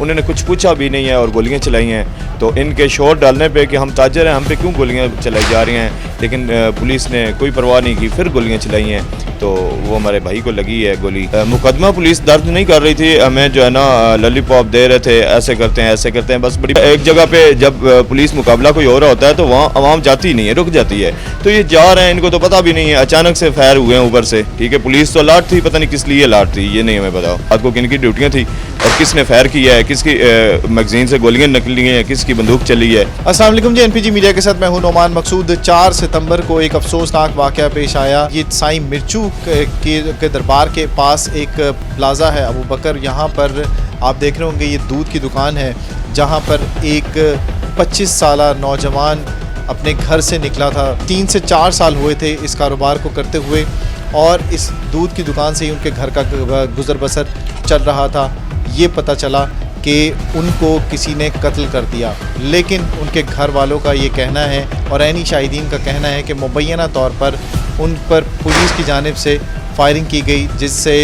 उन्होंने कुछ पूछा भी नहीं है और गोलियां चलाई हैं। तो इनके शोर डालने पे कि हम ताजर हैं, हम पे क्यों गोलियां चलाई जा रही हैं, लेकिन पुलिस ने कोई परवाह नहीं की, फिर गोलियां चलाई हैं। तो वो हमारे भाई को लगी है गोली। मुकदमा पुलिस दर्ज नहीं कर रही थी, हमें जो है ना लॉलीपॉप दे रहे थे, ऐसे करते हैं बस। बड़ी एक जगह पे जब पुलिस मुकाबला कोई हो रहा होता है तो वहाँ आवाम जाती नहीं है, रुक जाती है। तो ये जा रहे हैं, इनको तो पता भी नहीं है, अचानक से फायर हुए हैं ऊपर से। ठीक है, पुलिस तो अलर्ट थी, पता नहीं किस लिए अलर्ट थी, ये नहीं हमें पता आपको किन की ड्यूटियाँ थी और किसने फायर किया है, किसकी मैगजीन से गोलियाँ निकली हैं, किसकी बंदूक चली है। अस्सलाम वालेकुम जी, NPG मीडिया के साथ मैं हूं नोमान मकसूद। 4 सितंबर को एक अफसोसनाक वाक़या पेश आया। ये साईं मिर्चू के दरबार के पास एक प्लाजा है अबू बकर, यहाँ पर आप देख रहे होंगे ये दूध की दुकान है, जहाँ पर एक 25 साला नौजवान अपने घर से निकला था। 3 से 4 साल हुए थे इस कारोबार को करते हुए और इस दूध की दुकान से ही उनके घर का गुजर बसर चल रहा था। ये पता चला कि उनको किसी ने कत्ल कर दिया, लेकिन उनके घर वालों का ये कहना है और ऐनी शाहिदीन का कहना है कि मुबैना तौर पर उन पर पुलिस की जानिब से फायरिंग की गई, जिससे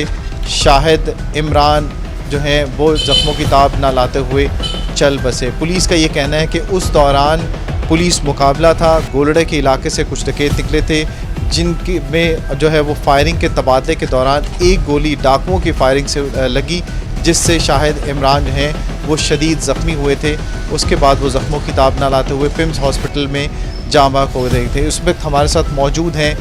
शाहिद इमरान जो हैं वो ज़ख्मों की ताब ना लाते हुए चल बसे। पुलिस का ये कहना है कि उस दौरान पुलिस मुकाबला था, गोलड़े के इलाके से कुछ डकैत निकले थे, जिनकी में जो है वो फायरिंग के तबादले के दौरान एक गोली डाकुओं की फायरिंग से लगी, जिससे शाहिद इमरान जो हैं वो शदीद ज़ख्मी हुए थे। उसके बाद वो ज़ख्मों की ताब ना लाते हुए पिम्स हॉस्पिटल में जामा हो रहे थे। उस वक्त हमारे साथ मौजूद हैं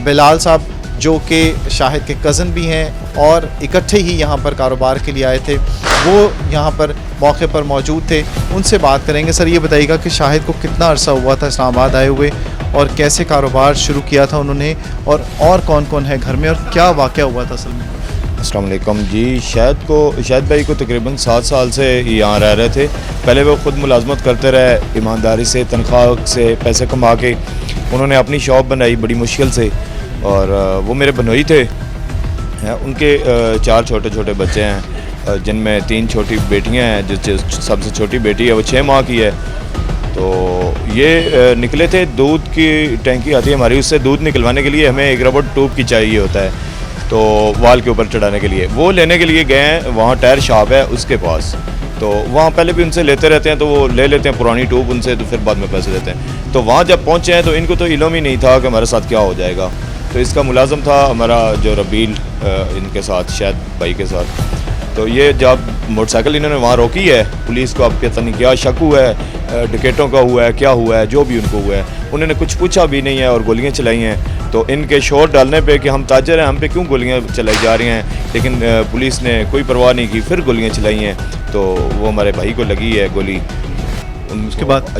बिलाल साहब, जो कि शाहिद के कज़न भी हैं और इकट्ठे ही यहाँ पर कारोबार के लिए आए थे। वो यहाँ पर मौके पर मौजूद थे, उनसे बात करेंगे। सर, ये बताइएगा कि शाहिद को कितना अरसा हुआ था इस्लामाबाद आए हुए और कैसे कारोबार शुरू किया था उन्होंने, और कौन कौन है घर में और क्या वाक़या हुआ था असल में? अस्सलाम वालेकुम जी। शाहिद भाई को तकरीबन 7 साल से यहाँ रह रहे थे। पहले वो ख़ुद मुलाजमत करते रहे, ईमानदारी से तनख्वाह से पैसे कमा के उन्होंने अपनी शॉप बनाई बड़ी मुश्किल से, और वो मेरे बनोई थे। उनके 4 छोटे छोटे बच्चे हैं, जिनमें 3 छोटी बेटियां हैं। जो सबसे छोटी बेटी है वो 6 माह की है। तो ये निकले थे, दूध की टैंकी आती है हमारी, उससे दूध निकलवाने के लिए हमें एक रबड़ ट्यूब की चाहिए होता है, तो वाल के ऊपर चढ़ाने के लिए वो लेने के लिए गए हैं। वहाँ टायर शॉप है उसके पास, तो वहाँ पहले भी उनसे लेते रहते हैं, तो वो ले लेते हैं पुरानी ट्यूब उनसे, तो फिर बाद में पैसे देते हैं। तो वहाँ जब पहुँचे हैं तो इनको तो इल्म ही नहीं था कि हमारे साथ क्या हो जाएगा। तो इसका मुलाजम था हमारा जो रबील, इनके साथ शाहिद भाई के साथ। तो ये जब मोटरसाइकिल इन्होंने वहाँ रोकी है, पुलिस को अब पता नहीं क्या शक हुआ है, डकैतों का हुआ है, क्या हुआ है, जो भी उनको हुआ है, उन्होंने कुछ पूछा भी नहीं है और गोलियां चलाई हैं। तो इनके शोर डालने पे कि हम ताजर हैं, हम पे क्यों गोलियां चलाई जा रही हैं, लेकिन पुलिस ने कोई परवाह नहीं की, फिर गोलियां चलाई हैं। तो वो हमारे भाई को लगी है गोली।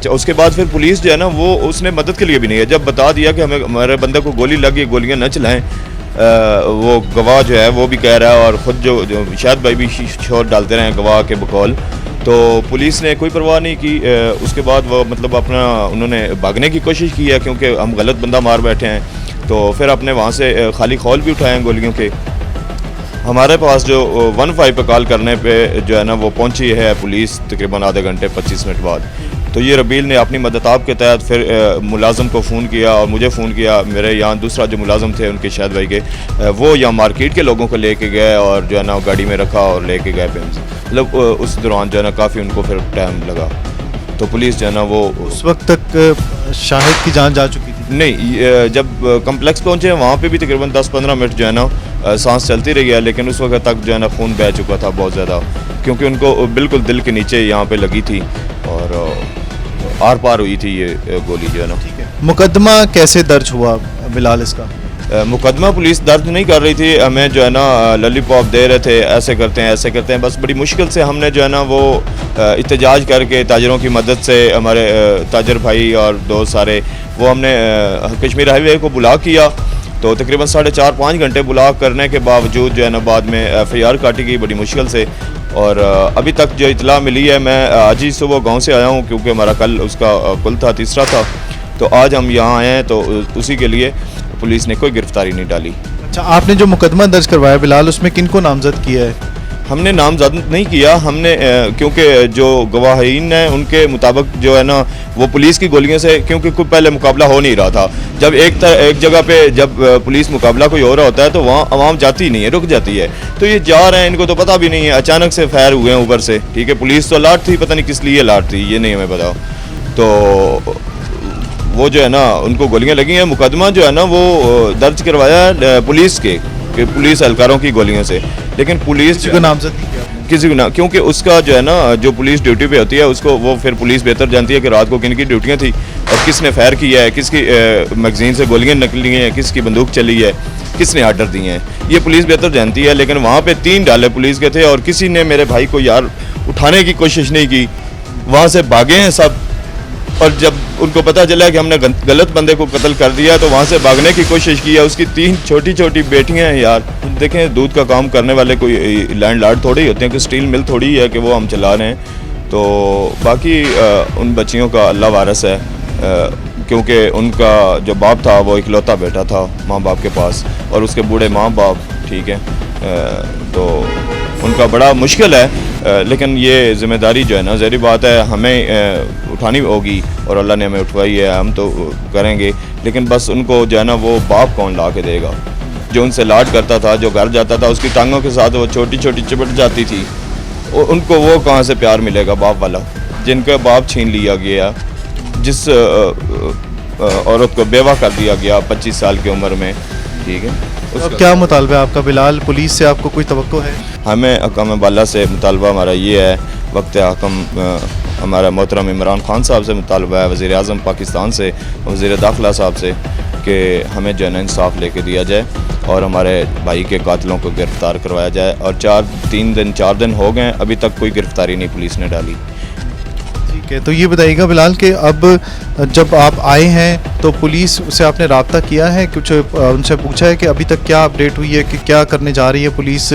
उसके बाद फिर पुलिस जो है ना वो उसने मदद के लिए भी नहीं है। जब बता दिया कि हमारे बंदे को गोली लगी, गोलियां न चलाएं, वो गवाह जो है वो भी कह रहा है और ख़ुद जो शाहिद भाई भी शोर डालते रहे गवाह के बकौल। तो पुलिस ने कोई परवाह नहीं की। उसके बाद वो मतलब अपना उन्होंने भागने की कोशिश की है, क्योंकि हम गलत बंदा मार बैठे हैं। तो फिर अपने वहाँ से खाली खौल भी उठाए हैं गोलियों के। हमारे पास जो 15 पे कॉल करने पे जो है ना वो पहुंची है पुलिस तकरीबन आधे घंटे 25 मिनट बाद। तो ये रबील ने अपनी मदद के तहत फिर मुलाजम को फ़ोन किया और मुझे फ़ोन किया। मेरे यहाँ दूसरा जो मुलाजम थे उनके शाहिद भाई के, वो यहाँ मार्केट के लोगों को लेके गए और जो है ना गाड़ी में रखा और लेके गए पिम्स। मतलब उस दौरान जो है ना काफ़ी उनको फिर टाइम लगा। तो पुलिस जो है ना वो उस वक्त तक शाहिद की जान जा चुकी थी? नहीं, जब कम्प्लेक्स पहुँचे वहाँ पे भी तकरीबन 10-15 मिनट जो है ना सांस चलती रही है, लेकिन उस वक्त तक जो है ना खून बह चुका था बहुत ज़्यादा, क्योंकि उनको बिल्कुल दिल के नीचे यहाँ पे लगी थी और आर पार हुई थी ये गोली जो है ना। ठीक है, मुकदमा कैसे दर्ज हुआ बिलाल इसका? मुकदमा पुलिस दर्ज नहीं कर रही थी, हमें जो है ना लॉलीपॉप दे रहे थे, ऐसे करते हैं बस। बड़ी मुश्किल से हमने जो है ना वो इhtजाज करके ताजरों की मदद से, हमारे ताजर भाई और दोस्त सारे, वो हमने कश्मीर हाईवे को बुला किया। तो तकरीबन 4.5-5 घंटे ब्लॉक करने के बावजूद जो है ना बाद में FIR काटी गई बड़ी मुश्किल से। और अभी तक जो इतला मिली है, मैं आज ही सुबह गांव से आया हूं, क्योंकि हमारा कल उसका कुल था, तीसरा था। तो आज हम यहाँ आए हैं, तो उसी के लिए पुलिस ने कोई गिरफ्तारी नहीं डाली। अच्छा, आपने जो मुकदमा दर्ज करवाया बिलाल, उसमें किन को नामजद किया है? हमने नामजद नहीं किया, हमने क्योंकि जो गवाहीन हैं उनके मुताबिक जो है ना वो पुलिस की गोलियों से, क्योंकि कोई पहले मुकाबला हो नहीं रहा था। जब एक जगह पे जब पुलिस मुकाबला कोई हो रहा होता है तो वहाँ आवाम जाती नहीं है, रुक जाती है। तो ये जा रहे हैं, इनको तो पता भी नहीं है, अचानक से फायर हुए हैं ऊपर से, ठीक है। पुलिस तो अलर्ट थी, पता नहीं किस लिए अलर्ट थी ये नहीं हमें पता। तो वो जो है ना उनको गोलियां लगी हैं। मुकदमा जो है ना वो दर्ज करवाया है पुलिस के पुलिस एहलकारों की गोलियों से, लेकिन पुलिस किसी को नामजद नहीं किया आपने? किसी को ना, क्योंकि उसका जो है ना जो पुलिस ड्यूटी पे होती है उसको वो फिर पुलिस बेहतर जानती है कि रात को किन की ड्यूटियाँ थी और किसने फायर किया है, किसकी मैगजीन से गोलियाँ निकली हैं, किसकी बंदूक चली है, किसने आर्डर दिए हैं, ये पुलिस बेहतर जानती है। लेकिन वहाँ पे 3 डाले पुलिस के थे और किसी ने मेरे भाई को यार उठाने की कोशिश नहीं की, वहाँ से भागे हैं सब। और जब उनको पता चला कि हमने गलत बंदे को कत्ल कर दिया तो वहाँ से भागने की कोशिश की है। उसकी 3 छोटी छोटी बेटियां हैं यार। देखें, दूध का काम करने वाले कोई लैंडलॉर्ड थोड़ी होते हैं, कि स्टील मिल थोड़ी है कि वो हम चला रहे हैं। तो बाकी उन बच्चियों का अल्लाह वारिस है, क्योंकि उनका जो बाप था वो इकलौता बेटा था माँ बाप के पास, और उसके बूढ़े माँ बाप, ठीक है। तो उनका बड़ा मुश्किल है, लेकिन ये ज़िम्मेदारी जो है ना, ज़ाहिर बात है हमें उठानी होगी और अल्लाह ने हमें उठवाई है, हम तो करेंगे। लेकिन बस उनको जो है ना वो बाप कौन ला के देगा जो उनसे लाड करता था, जो घर जाता था उसकी टांगों के साथ वो छोटी छोटी चिपट जाती थी, उनको वो कहाँ से प्यार मिलेगा बाप वाला, जिनका बाप छीन लिया गया, जिस औरत को बेवा कर दिया गया 25 साल की उम्र में, ठीक है। अब क्या मुतालबा है आपका बिलाल? पुलिस से आपको कोई तवक्को है? हमें हकम बाला से मुतालबा हमारा ये है, वक्त हकम हमारा मोहतरम इमरान खान साहब से मुतालबा है, वज़ीर आज़म पाकिस्तान से, वज़ीर दाखिला साहब से, कि हमें जो है ना इंसाफ लेके दिया जाए और हमारे भाई के कातिलों को गिरफ़्तार करवाया जाए। और 4 दिन हो गए, अभी तक कोई गिरफ़्तारी नहीं पुलिस ने डाली। ठीक है, तो ये बताइएगा बिलाल कि अब जब आप आए हैं तो पुलिस से आपने रब्ता किया है, कुछ उनसे पूछा है कि अभी तक क्या अपडेट हुई है कि क्या करने जा रही है पुलिस?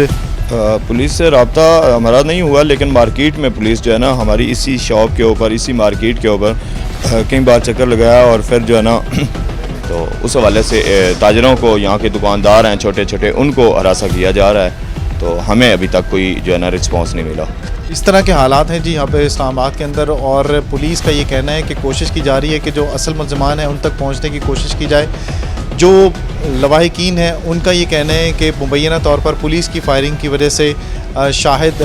पुलिस से रब्ता हमारा नहीं हुआ, लेकिन मार्केट में पुलिस जो है ना हमारी इसी शॉप के ऊपर, इसी मार्केट के ऊपर कई बार चक्कर लगाया, और फिर जो है ना तो उस हवाले से ताजरों को, यहाँ के दुकानदार हैं छोटे छोटे, उनको हरासा किया जा रहा है। तो हमें अभी तक कोई जो है ना रिस्पॉन्स नहीं मिला। इस तरह के हालात हैं जी यहाँ पे इस्लामाबाद के अंदर, और पुलिस का ये कहना है कि कोशिश की जा रही है कि जो असल मुल्ज़िमान हैं उन तक पहुँचने की कोशिश की जाए। जो लवाहिकीन हैं उनका ये कहना है कि मुबैना तौर पर पुलिस की फायरिंग की वजह से शाहिद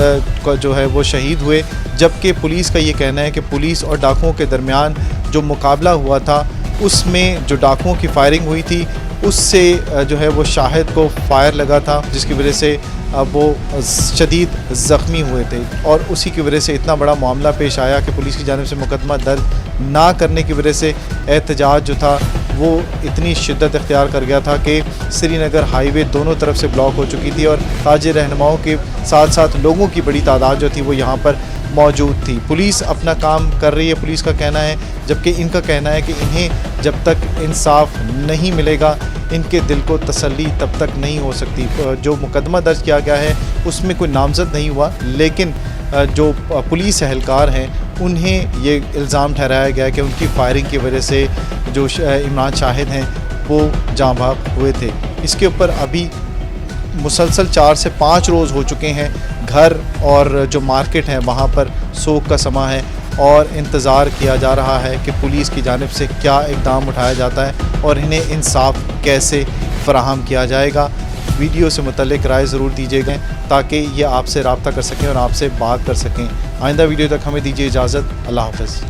का जो है वो शहीद हुए, जबकि पुलिस का ये कहना है कि पुलिस और डाकुओं के दरमियान जो मुकाबला हुआ था उसमें जो डाकुओं की फायरिंग हुई थी उससे जो है वो शाहिद को फायर लगा था, जिसकी वजह से वो शदीद ज़ख्मी हुए थे, और उसी की वजह से इतना बड़ा मामला पेश आया कि पुलिस की जानिब से मुकदमा दर्ज ना करने की वजह से एहतजाज जो था वो इतनी शिद्दत इख्तियार कर गया था कि श्रीनगर हाईवे दोनों तरफ से ब्लॉक हो चुकी थी, और ताजिर रहनुमाओं के साथ साथ लोगों की बड़ी तादाद जो थी वो यहाँ पर मौजूद थी। पुलिस अपना काम कर रही है, पुलिस का कहना है, जबकि इनका कहना है कि इन्हें जब तक इंसाफ नहीं मिलेगा इनके दिल को तसल्ली तब तक नहीं हो सकती। जो मुकदमा दर्ज किया गया है उसमें कोई नामजद नहीं हुआ, लेकिन जो पुलिस एहलकार हैं उन्हें ये इल्ज़ाम ठहराया गया कि उनकी फायरिंग की वजह से जो इमरान शाहिद हैं वो जाँ भाग हुए थे। इसके ऊपर अभी मुसलसल 4 से 5 रोज़ हो चुके हैं, घर और जो मार्केट है वहाँ पर सोग का समा है, और इंतज़ार किया जा रहा है कि पुलिस की जानिब से क्या इक़दाम उठाया जाता है और इन्हें इंसाफ कैसे फ़राहम किया जाएगा। वीडियो से मुतल्लिक़ राय ज़रूर दीजिएगा ताकि ये आपसे रब्ता कर सकें और आपसे बात कर सकें। आइंदा वीडियो तक हमें दीजिए इजाज़त। अल्लाह हाफ़िज़।